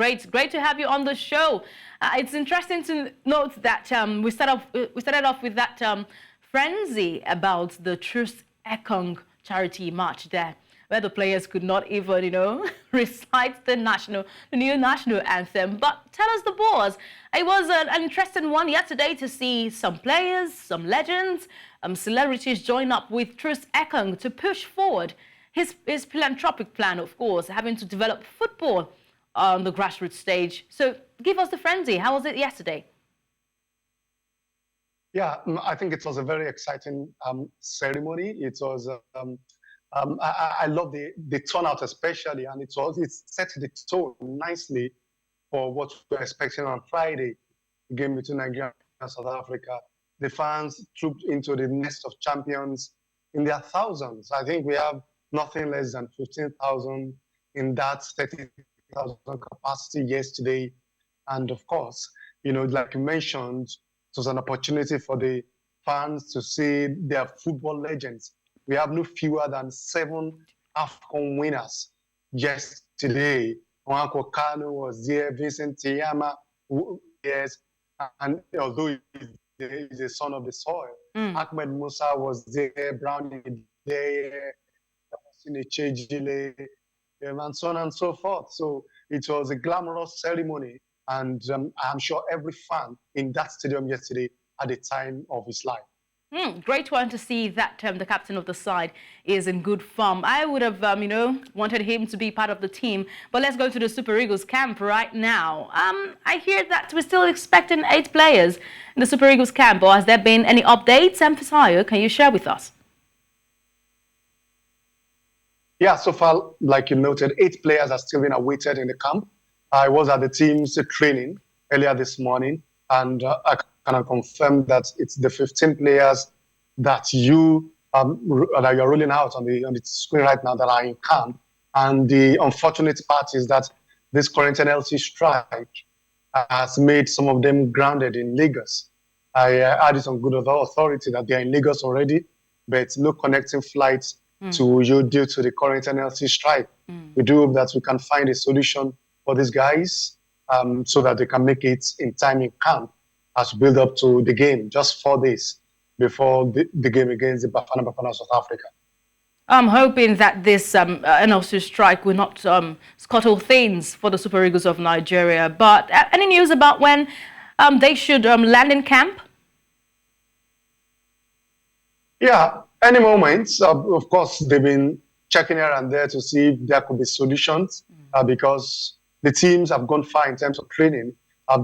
Great to have you on the show. It's interesting to note that we started off with that frenzy about the Truth Ekong charity match there, where the players could not even, recite the new national anthem. But tell us the boss. It was an interesting one yesterday to see some players, some legends, celebrities join up with Truth Ekong to push forward his philanthropic plan, of course, having to develop football on the grassroots stage. So give us the frenzy. How was it yesterday? Yeah, I think it was a very exciting ceremony. It was, I love the turnout especially, and it set the tone nicely for what we're expecting on Friday, the game between Nigeria and South Africa. The fans trooped into the nest of champions in their thousands. I think we have nothing less than 15,000 in that 30,000 capacity yesterday. And of course, like you mentioned, it was an opportunity for the fans to see their football legends. We have no fewer than 7 AFCON winners yesterday. Nwankwo Kanu was there, Vincent Tiyama, yes, and although he's a son of the soil, Ahmed Musa was there, Brownie there, and so on and so forth. So it was a glamorous ceremony, and I'm sure every fan in that stadium yesterday had a time of his life. Great one to see that the captain of the side is in good form. I would have, wanted him to be part of the team. But let's go to the Super Eagles camp right now. I hear that we're still expecting 8 players in the Super Eagles camp. Or has there been any updates? And Fisayo, can you share with us? Yeah, so far, like you noted, 8 players are still being awaited in the camp. I was at the team's training earlier this morning, and I can confirm that it's the 15 players that you're rolling out on the screen right now that are in camp. And the unfortunate part is that this current NLC strike has made some of them grounded in Lagos. I had it on good authority that they are in Lagos already, but no connecting flights to you due to the current NLC strike. We do hope that we can find a solution for these guys so that they can make it in time in camp as we build up to the game, just 4 days before the game against the Bafana of South Africa. I'm hoping that this NLC strike will not scuttle things for the Super Eagles of Nigeria. But any news about when they should land in camp? Yeah, any moment. Of course, they've been checking here and there to see if there could be solutions because the teams have gone far in terms of training.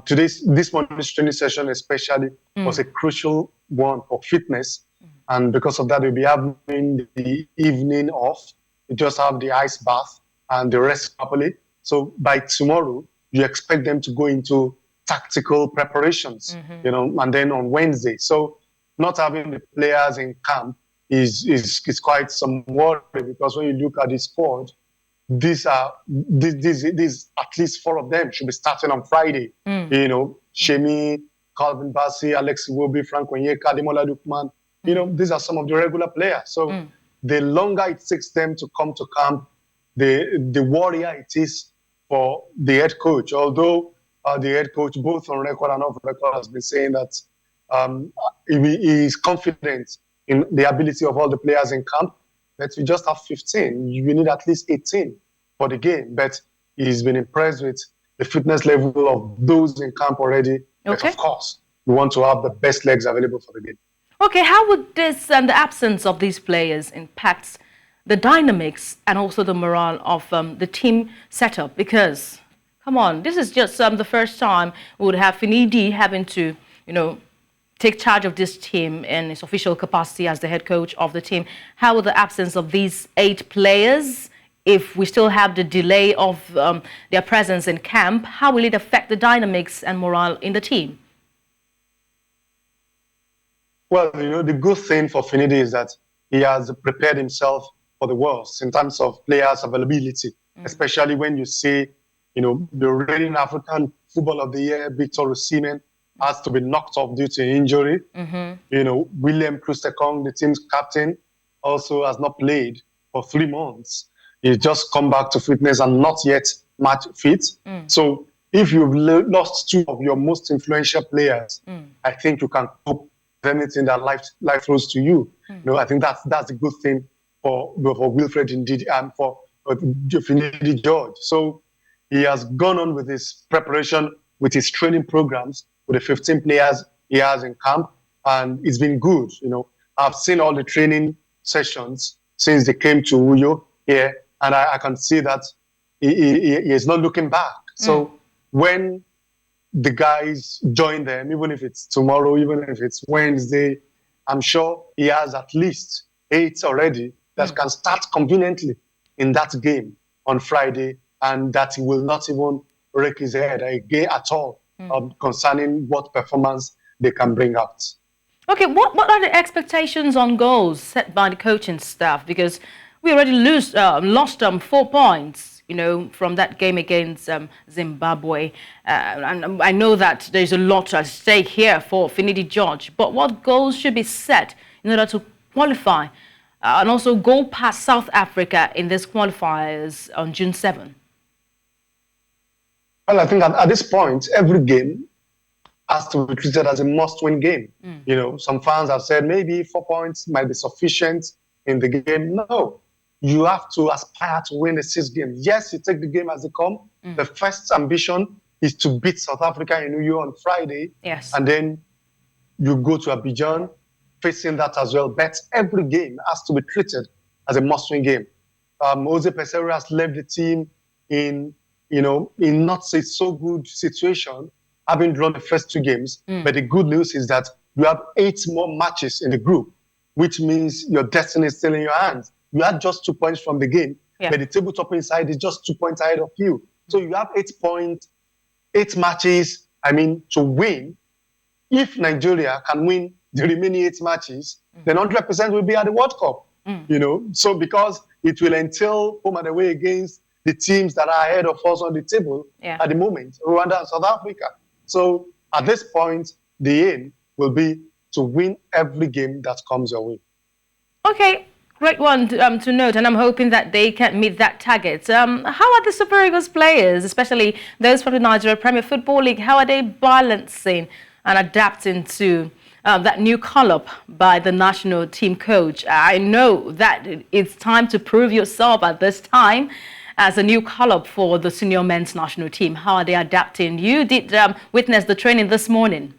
This morning's training session especially was a crucial one for fitness. And because of that, we'll be having the evening off. We just have the ice bath and the rest properly. So by tomorrow, you expect them to go into tactical preparations, and then on Wednesday. So not having the players in camp is quite some worry because when you look at the squad, these at least 4 of them should be starting on Friday. Shemi, Calvin Bassey, Alex Iwobi, Frank Onyeka, Ademola Lookman. These are some of the regular players. So the longer it takes them to come to camp, the worrier it is for the head coach. Although the head coach, both on record and off record, has been saying that he is confident in the ability of all the players in camp. But we just have 15. You need at least 18 for the game. But he's been impressed with the fitness level of those in camp already. Okay. But of course, we want to have the best legs available for the game. Okay, how would this and the absence of these players impact the dynamics and also the morale of the team setup? Because, come on, this is just the first time we would have Ndidi having to, take charge of this team in his official capacity as the head coach of the team. How will the absence of these 8 players, if we still have the delay of their presence in camp, how will it affect the dynamics and morale in the team? Well, the good thing for Finidi is that he has prepared himself for the worst in terms of players' availability, especially when you see, the reigning African Football of the Year, Victor Osimhen, has to be knocked off due to injury. William Ekong, the team's captain, also has not played for 3 months. He's just come back to fitness and not yet match fit. So if you've lost two of your most influential players, I think you can cope with anything that life throws to you. You know, I think that's a good thing for Wilfred indeed and for Ndidi George. So he has gone on with his preparation, with his training programs, with the 15 players he has in camp, and it's been good. You know, I've seen all the training sessions since they came to Uyo here, and I can see that he is not looking back. So when the guys join them, even if it's tomorrow, even if it's Wednesday, I'm sure he has at least 8 already that can start conveniently in that game on Friday, and that he will not even rake his head again at all concerning what performance they can bring out. Okay, what are the expectations on goals set by the coaching staff? Because we already lost 4 points, you know, from that game against Zimbabwe. And I know that there's a lot at stake here for Ndidi George. But what goals should be set in order to qualify and also go past South Africa in these qualifiers on June 7? Well, I think at this point, every game has to be treated as a must-win game. You know, some fans have said maybe 4 points might be sufficient in the game. No, you have to aspire to win the 6th game. Yes, you take the game as they come. The first ambition is to beat South Africa in Uyo on Friday. Yes. And then you go to Abidjan facing that as well. But every game has to be treated as a must-win game. Jose Peseiro has left the team in not so good situation, having drawn the first 2 games. But the good news is that you have 8 more matches in the group, which means your destiny is still in your hands. You had just 2 points from the game, but the tabletop inside is just 2 points ahead of you. So you have 8 points, 8 matches, to win. If Nigeria can win the remaining 8 matches, then 100% will be at the World Cup. You know, so because it will entail home and away against the teams that are ahead of us on the table at the moment, Rwanda and South Africa. So at this point, the aim will be to win every game that comes your way. Okay, great one to note, and I'm hoping that they can meet that target. How are the Super Eagles players, especially those from the Nigeria Premier Football League, how are they balancing and adapting to that new call-up by the national team coach? I know that it's time to prove yourself at this time as a new call-up for the senior men's national team. How are they adapting? You did witness the training this morning.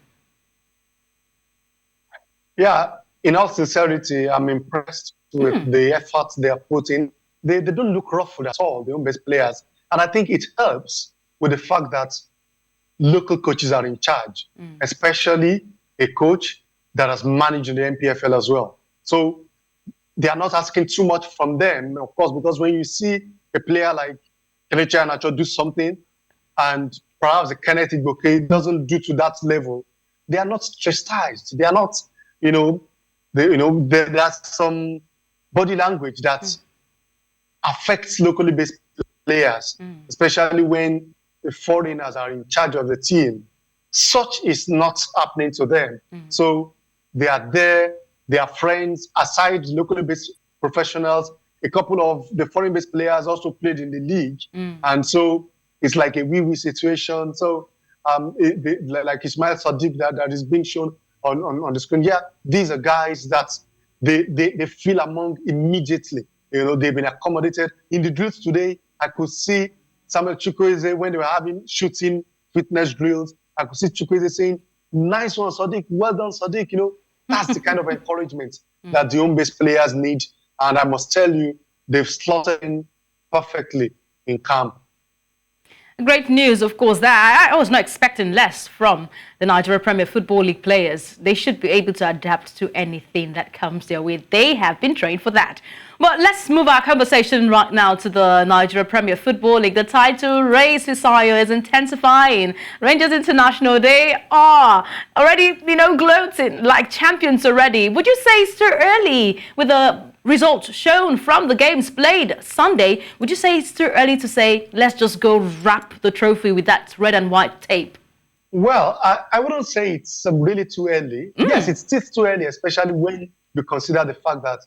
Yeah, in all sincerity, I'm impressed with the efforts they are putting. They don't look ruffled at all, the home-based players. And I think it helps with the fact that local coaches are in charge, especially a coach that has managed in the NPFL as well. So they are not asking too much from them, of course, because when you see a player like Kelechi Iheanacho do something, and perhaps Kenneth Igboke doesn't do to that level, they are not chastised. They are not, there's some body language that affects locally based players, especially when the foreigners are in charge of the team. Such is not happening to them. So they are there, they are friends, aside locally based professionals. A couple of the foreign-based players also played in the league. And so it's like a wee-wee situation. So like Ismail Sadiq that is being shown on the screen. Yeah, these are guys that they feel among immediately. You know, they've been accommodated. In the drills today, I could see Samuel Chukwueze when they were having shooting fitness drills. I could see Chukwueze saying, "Nice one, Sadiq. Well done, Sadiq." You know, that's the kind of encouragement that the home-based players need. And I must tell you, they've slotted in perfectly in camp. Great news, of course. That I was not expecting less from the Nigeria Premier Football League players. They should be able to adapt to anything that comes their way. They have been trained for that. But let's move our conversation right now to the Nigeria Premier Football League. The title race, Fisayo, is intensifying. Rangers International, they are already, gloating like champions already. Would you say it's too early with the results shown from the games played Sunday? Would you say it's too early to say, let's just go wrap the trophy with that red and white tape? Well, I wouldn't say it's really too early. Yes, it's still too early, especially when you consider the fact that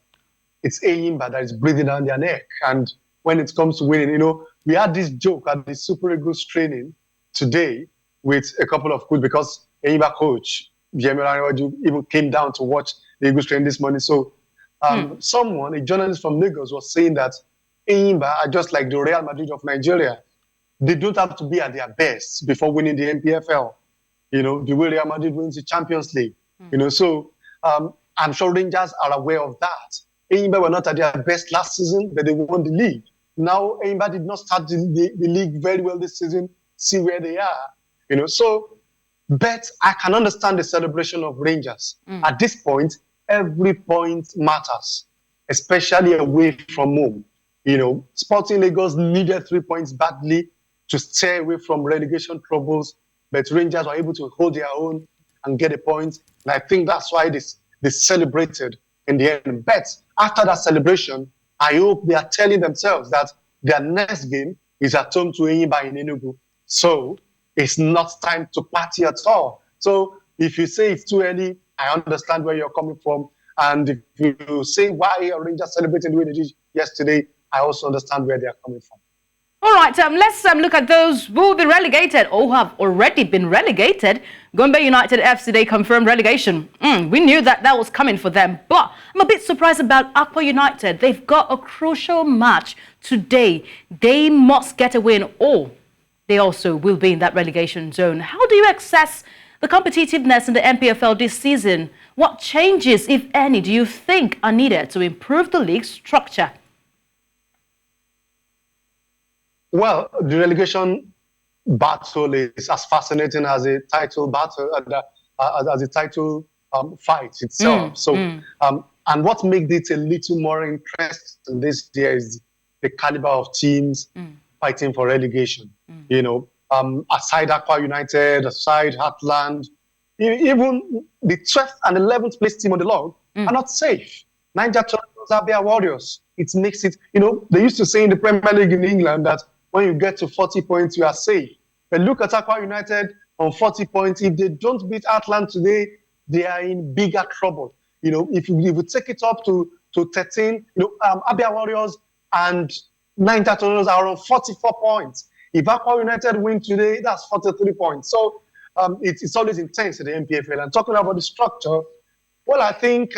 it's Enyimba that is breathing down their neck. And when it comes to winning, we had this joke at the Super Eagles training today with a couple of coaches because Enyimba coach, even came down to watch the Eagles training this morning. So someone, a journalist from Lagos, was saying that Enyimba are just like the Real Madrid of Nigeria. They don't have to be at their best before winning the NPFL. You know, the way Real Madrid wins the Champions League. You know, so I'm sure Rangers are aware of that. Enyimba were not at their best last season, but they won the league. Now, Enyimba did not start the league very well this season. See where they are. You know, so, but I can understand the celebration of Rangers. At this point, every point matters, especially away from home. You know, Sporting Lagos needed 3 points badly to stay away from relegation troubles, but Rangers were able to hold their own and get a point. And I think that's why they celebrated in the end. But after that celebration, I hope they are telling themselves that their next game is at home to Enyimba in Enugu. So it's not time to party at all. So if you say it's too early, I understand where you're coming from. And if you say why are Rangers celebrating the way they did yesterday, I also understand where they are coming from. All right, let's look at those who will be relegated or who have already been relegated. Gombe United FC, they confirmed relegation. We knew that was coming for them, but I'm a bit surprised about Akwa United. They've got a crucial match today. They must get a win or they also will be in that relegation zone. How do you assess the competitiveness in the NPFL this season? What changes, if any, do you think are needed to improve the league structure? Well, the relegation battle is as fascinating as a title battle, as a title fight itself. And what makes it a little more interesting this year is the caliber of teams fighting for relegation. You know, aside Akwa United, aside Heartland, even the 12th and 11th place team on the log are not safe. Niger Tornadoes are their Warriors. It makes it, you know, they used to say in the Premier League in England that when you get to 40 points, you are safe. But look at Akwa United on 40 points. If they don't beat Heartland today, they are in bigger trouble. You know, if you take it up to 13, you know, Abia Warriors and Niger Tornadoes are on 44 points. If Akwa United win today, that's 43 points. So it's always intense in the NPFL. And talking about the structure, well, I think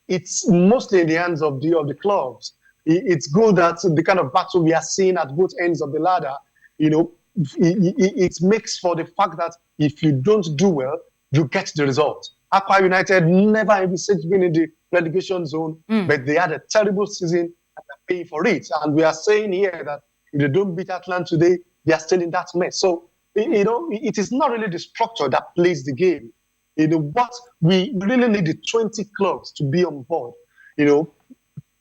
it's mostly in the hands of the clubs. It's good that the kind of battle we are seeing at both ends of the ladder, you know, it makes for the fact that if you don't do well, you get the result. Akwa United never envisaged being in the relegation zone, but they had a terrible season and they're paying for it. And we are saying here that if they don't beat Atlanta today, they are still in that mess. So, you know, it is not really the structure that plays the game. You know, what we really need the 20 clubs to be on board. You know,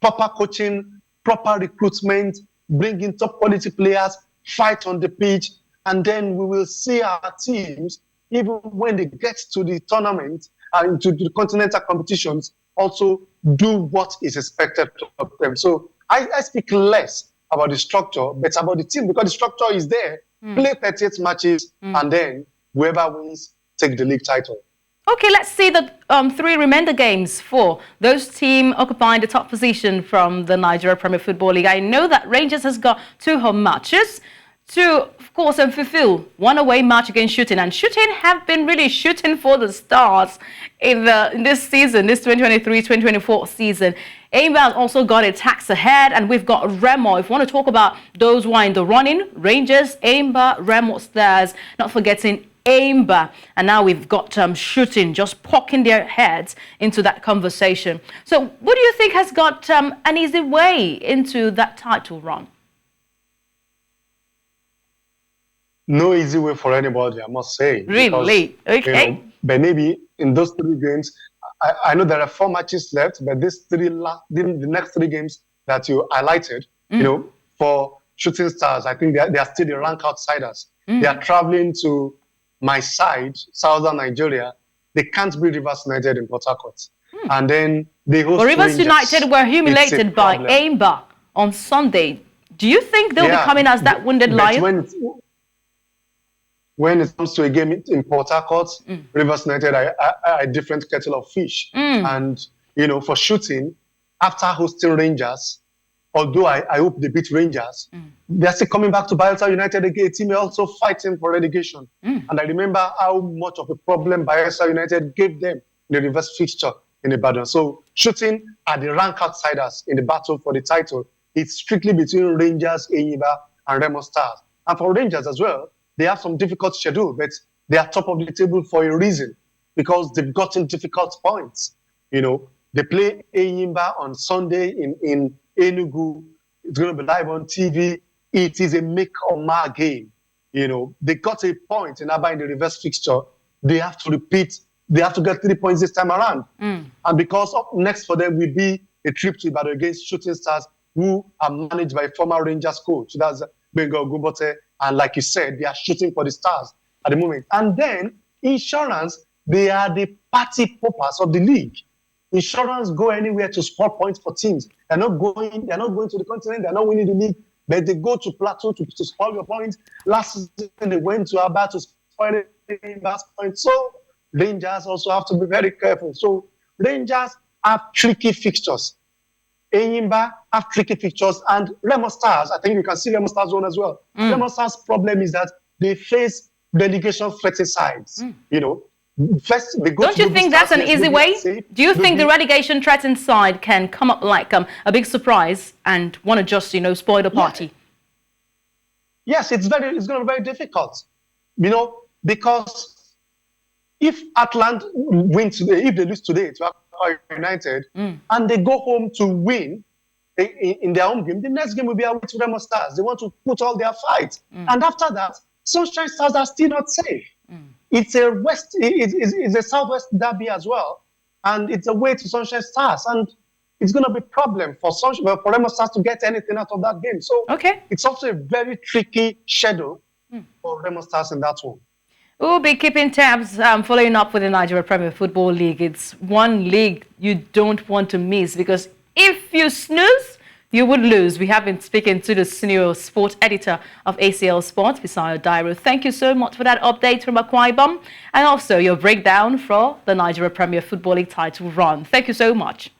proper coaching, proper recruitment, bring in top quality players, fight on the pitch, and then we will see our teams, even when they get to the tournament and to the continental competitions, also do what is expected of them. So I speak less about the structure, but about the team, because the structure is there. Play 38 matches, and then whoever wins, take the league title. Okay, let's see the 3 remainder games for those teams occupying the top position from the Nigeria Premier Football League. I know that Rangers has got 2 home matches to, of course, fulfill 1 away match against Shooting. And Shooting have been really shooting for the stars in this season, this 2023-2024 season. Enyimba has also got a tax ahead, and we've got Remo. If you want to talk about those who are in the running, Rangers, Enyimba, Remo Stars, not forgetting Enyimba, and now we've got Shooting just poking their heads into that conversation. So what do you think has got an easy way into that title run? No easy way for anybody, I must say. Really? Because, okay. You know, but maybe in those 3 games, I know there are 4 matches left, but the next 3 games that you highlighted, you know, for Shooting Stars, I think they are still the rank outsiders. They are traveling to my side, southern Nigeria. They can't beat Rivers United in Port Harcourt. And then they host Rivers Rangers. United were humiliated by Enyimba on Sunday. Do you think they'll be coming as that wounded lion? When it comes to a game in Port Harcourt, Rivers United are a different kettle of fish. And, you know, for Shooting, after hosting Rangers although I hope they beat Rangers, they're still coming back to Bayelsa United again, a team also fighting for relegation. And I remember how much of a problem Bayelsa United gave them in the reverse fixture in Ibadan. So shooting at the rank outsiders in the battle for the title, it's strictly between Rangers, Enyimba, and Remo Stars. And for Rangers as well, they have some difficult schedule, but they are top of the table for a reason, because they've gotten difficult points. You know, they play Enyimba on Sunday in Enugu. It's going to be live on TV. It is a make or mark game. You know, they got a point in Aba in the reverse fixture. They have to repeat. They have to get 3 points this time around. And because up next for them will be a trip to Ibadan against Shooting Stars, who are managed by former Rangers coach. That's Bengal Gubote. And like you said, they are shooting for the Stars at the moment. And then Insurance, they are the party poppers of the league. Insurance go anywhere to score points for teams. They're not going to the continent, they're not winning the league, but they go to Plateau to score your points. Last season, they went to Aba to score points. So Rangers also have to be very careful. So Rangers have tricky fixtures. Enyimba have tricky fixtures, and Remo Stars, I think you can see Remo Stars one as well. Remo Stars' problem is that they face relegation threatened sides. You know, first they go. Don't you think that's an easy way? Do you think the relegation threatened side can come up like a big surprise and want to just, you know, spoil the party? Yes, it's going to be very difficult. You know, because if Atlanta win today, if they lose today to Akwa United, and they go home to win in their home game, the next game will be away to Remo Stars. They want to put all their fight. And after that, Sunshine Stars are still not safe. It's a Southwest derby as well. And it's a way to Sunshine Stars. And it's going to be a problem for Remo Stars to get anything out of that game. So it's also a very tricky schedule for Remo Stars in that one. We'll be keeping tabs, following up with the Nigeria Premier Football League. It's one league you don't want to miss, because if you snooze, you would lose. We have been speaking to the senior sport editor of ACLSports, Fisayo Dairo. Thank you so much for that update from Akwa Ibom, and also your breakdown for the Nigeria Premier Football League title run. Thank you so much.